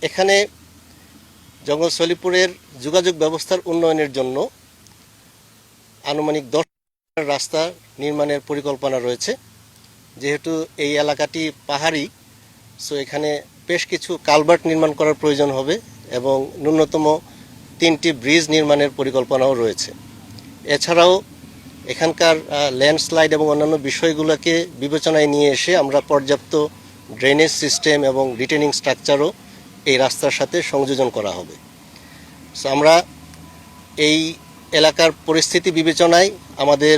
এখানে জঙ্গল সলিপুরের যোগাযোগ ব্যবস্থার উন্নয়নের জন্য আনুমানিক 10 রাস্তা নির্মাণের পরিকল্পনা রয়েছে। যেহেতু এই এলাকাটি পাহাড়ি, সো এখানে বেশ কিছু কালভার্ট নির্মাণ করার প্রয়োজন হবে এবং ন্যূনতম 3টি ব্রিজ নির্মাণের পরিকল্পনাও রয়েছে। এছাড়াও এখানকার ল্যান্ডস্লাইড এবং অন্যান্য বিষয়গুলোকে বিবেচনায় নিয়ে এসে আমরা পর্যাপ্ত ড্রেনেজ সিস্টেম এবং রিটেনিং স্ট্রাকচারও এই রাস্তার সাথে সংযোজন করা হবে। সো আমরা এই এলাকার পরিস্থিতি বিবেচনায় আমাদের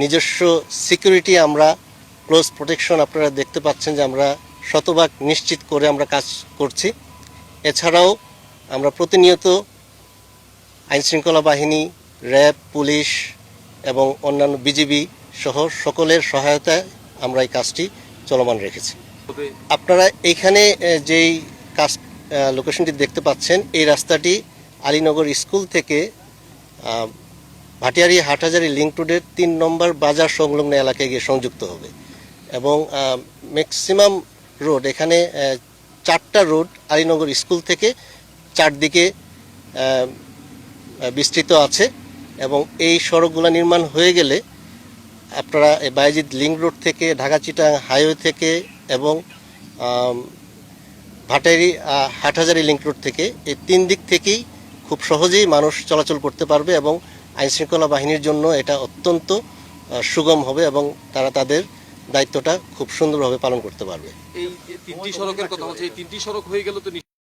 নিজস্ব সিকিউরিটি আমরা ক্লোজ প্রোটেকশন আপনারা দেখতে পাচ্ছেন যে আমরা শতভাগ নিশ্চিত করে আমরা কাজ করছি। এছাড়াও আমরা প্রতিনিয়ত আইনশৃঙ্খলা বাহিনী, র্যাব, পুলিশ এবং অন্যান্য বিজিবি সহ সকলের সহায়তায় আমরা এই কাজটি চলমান রেখেছি। আপনারা এইখানে যেই কাজ লোকেশনটি দেখতে পাচ্ছেন, এই রাস্তাটি আলীনগর স্কুল থেকে ভাটিয়ারি হাটহাজারী লিংক রোডের 3 নম্বর বাজার সংলগ্ন এলাকায় গিয়ে সংযুক্ত হবে এবং ম্যাক্সিমাম রোড এখানে 4টা রোড আলীনগর স্কুল থেকে চারদিকে বিস্তৃত আছে এবং এই সড়কগুলো নির্মাণ হয়ে গেলে আপনারা বায়েজিদ লিংক রোড থেকে ঢাকা চিটাগাং হাইওয়ে থেকে এবং ভাটিয়ারি হাটহাজারী লিংক রোড থেকে এই 3 দিক থেকেই খুব সহজেই মানুষ চলাচল করতে পারবে এবং আইনশৃঙ্খলা বাহিনীর জন্য এটা অত্যন্ত সুগম হবে এবং তারা তাদের দায়িত্বটা খুব সুন্দরভাবে পালন করতে পারবে। এই 3টি সড়কের কথা বলছে, এই 3টি সড়ক হয়ে গেল তো